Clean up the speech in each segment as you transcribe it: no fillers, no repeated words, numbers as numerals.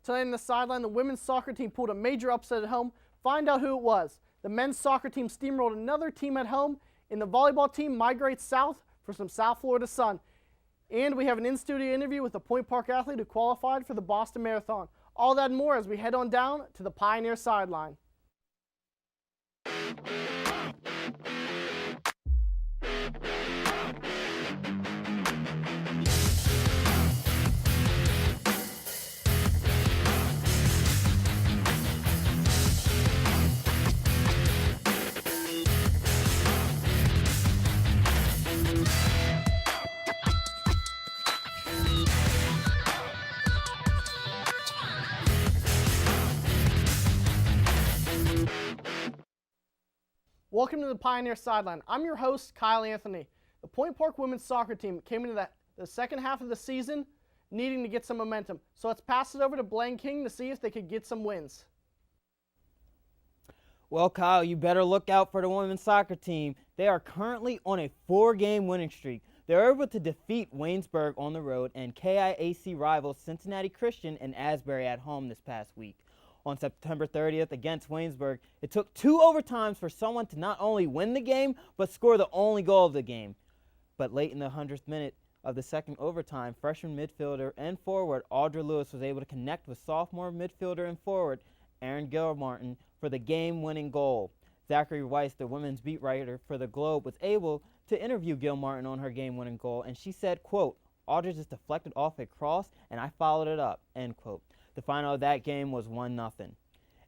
Tonight in the sideline, the women's soccer team pulled a major upset at home. Find out who it was. The men's soccer team steamrolled another team at home, and the volleyball team migrates south for some South Florida sun. And we have an in-studio interview with a Point Park athlete who qualified for the Boston Marathon. All that and more as we head on down to the Pioneer sideline. Welcome to the Pioneer Sideline. I'm your host, Kyle Anthony. The Point Park women's soccer team came into the second half of the season needing to get some momentum. So let's pass it over to Blaine King to see if they could get some wins. Well, Kyle, you better look out for the women's soccer team. They are currently on a 4-game winning streak. They were able to defeat Waynesburg on the road and KIAC rivals Cincinnati Christian and Asbury at home this past week. On September 30th against Waynesburg, it took 2 overtimes for someone to not only win the game, but score the only goal of the game. But late in the 100th minute of the second overtime, freshman midfielder and forward Audra Lewis was able to connect with sophomore midfielder and forward Aaron Gilmartin for the game-winning goal. Zachary Weiss, the women's beat writer for the Globe, was able to interview Gilmartin on her game-winning goal, and she said, quote, "Audra just deflected off a cross, and I followed it up," end quote. The final of that game was 1-0.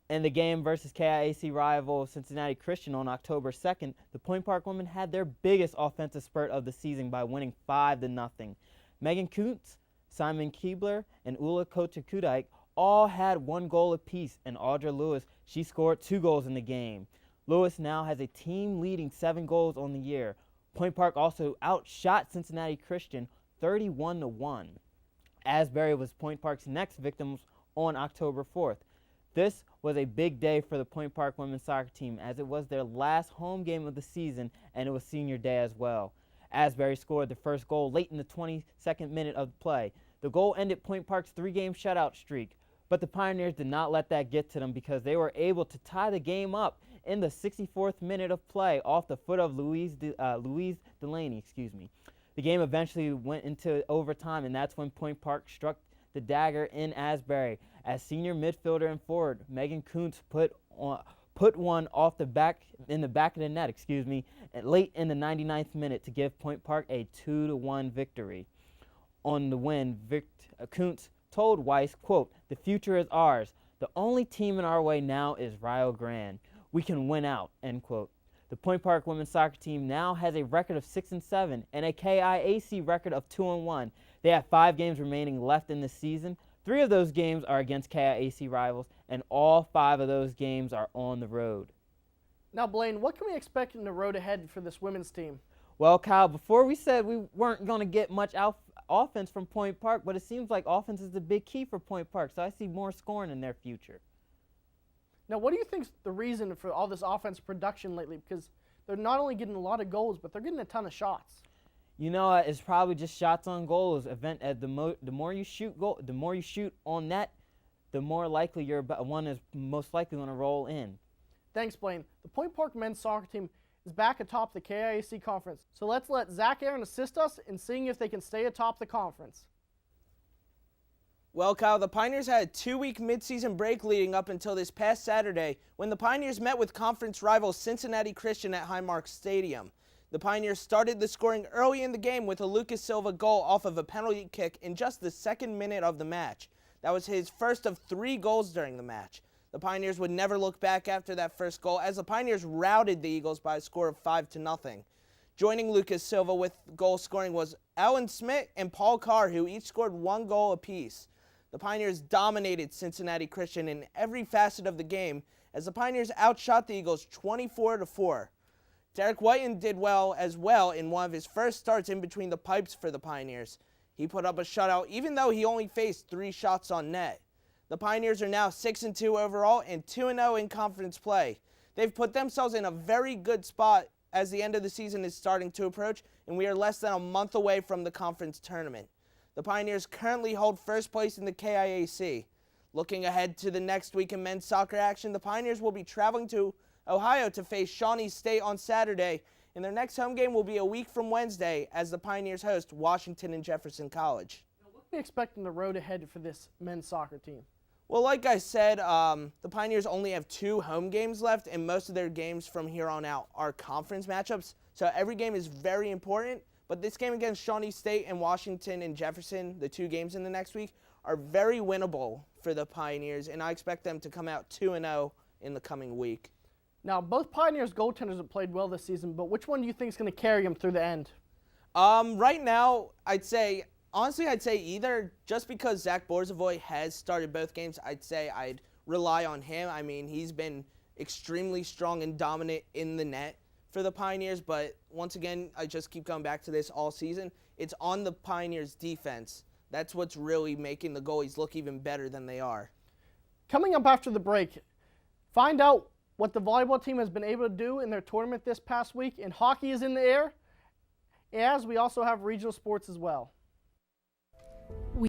In the game versus KIAC rival Cincinnati Christian on October 2nd, the Point Park women had their biggest offensive spurt of the season by winning 5-0. Megan Kuntz, Simon Keebler, and Ula Kochakudike all had 1 goal apiece, and Audra Lewis, she scored 2 goals in the game. Lewis now has a team-leading 7 goals on the year. Point Park also outshot Cincinnati Christian 31-1. Asbury was Point Park's next victims on October 4th. This was a big day for the Point Park women's soccer team as it was their last home game of the season and it was senior day as well. Asbury scored the first goal late in the 22nd minute of play. The goal ended Point Park's 3-game shutout streak, but the Pioneers did not let that get to them because they were able to tie the game up in the 64th minute of play off the foot of Louise Delaney. The game eventually went into overtime, and that's when Point Park struck the dagger in Asbury as senior midfielder and forward Megan Kuntz put one off the back of the net, late in the 99th minute to give Point Park a 2-1 victory. On the win, Kuntz told Weiss, quote, "The future is ours. The only team in our way now is Rio Grande. We can win out," end quote. The Point Park women's soccer team now has a record of 6-7 and a KIAC record of 2-1. They have 5 games remaining left in the season. 3 of those games are against KIAC rivals, and all 5 of those games are on the road. Now, Blaine, what can we expect in the road ahead for this women's team? Well, Kyle, before we said we weren't going to get much offense from Point Park, but it seems like offense is the big key for Point Park, so I see more scoring in their future. Now, what do you think is the reason for all this offensive production lately? Because they're not only getting a lot of goals, but they're getting a ton of shots. You know, it's probably just shots on goals. The more you shoot on net, the more likely your one is most likely going to roll in. Thanks, Blaine. The Point Park men's soccer team is back atop the KIAC conference. So let's let Zach Aaron assist us in seeing if they can stay atop the conference. Well, Kyle, the Pioneers had a 2-week midseason break leading up until this past Saturday when the Pioneers met with conference rival Cincinnati Christian at Highmark Stadium. The Pioneers started the scoring early in the game with a Lucas Silva goal off of a penalty kick in just the 2nd minute of the match. That was his first of 3 goals during the match. The Pioneers would never look back after that first goal as the Pioneers routed the Eagles by a score of 5-0. Joining Lucas Silva with goal scoring was Alan Smith and Paul Carr, who each scored 1 goal apiece. The Pioneers dominated Cincinnati Christian in every facet of the game as the Pioneers outshot the Eagles 24-4. Derek Whiten did well as well in one of his first starts in between the pipes for the Pioneers. He put up a shutout even though he only faced 3 shots on net. The Pioneers are now 6-2 overall and 2-0 in conference play. They've put themselves in a very good spot as the end of the season is starting to approach, and we are less than a month away from the conference tournament. The Pioneers currently hold first place in the KIAC. Looking ahead to the next week in men's soccer action, the Pioneers will be traveling to Ohio to face Shawnee State on Saturday, and their next home game will be a week from Wednesday as the Pioneers host Washington and Jefferson College. What can we expect in the road ahead for this men's soccer team? Well, like I said, the Pioneers only have 2 home games left, and most of their games from here on out are conference matchups, so every game is very important. But this game against Shawnee State and Washington and Jefferson, the 2 games in the next week, are very winnable for the Pioneers, and I expect them to come out 2-0 in the coming week. Now, both Pioneers goaltenders have played well this season, but which one do you think is going to carry them through the end? Right now, I'd say either. Just because Zach Borzovoy has started both games, I'd say I'd rely on him. I mean, he's been extremely strong and dominant in the net for the Pioneers, but once again, I just keep going back to this all season. It's on the Pioneers' defense. That's what's really making the goalies look even better than they are. Coming up after the break, find out what the volleyball team has been able to do in their tournament this past week, and hockey is in the air, as we also have regional sports as well.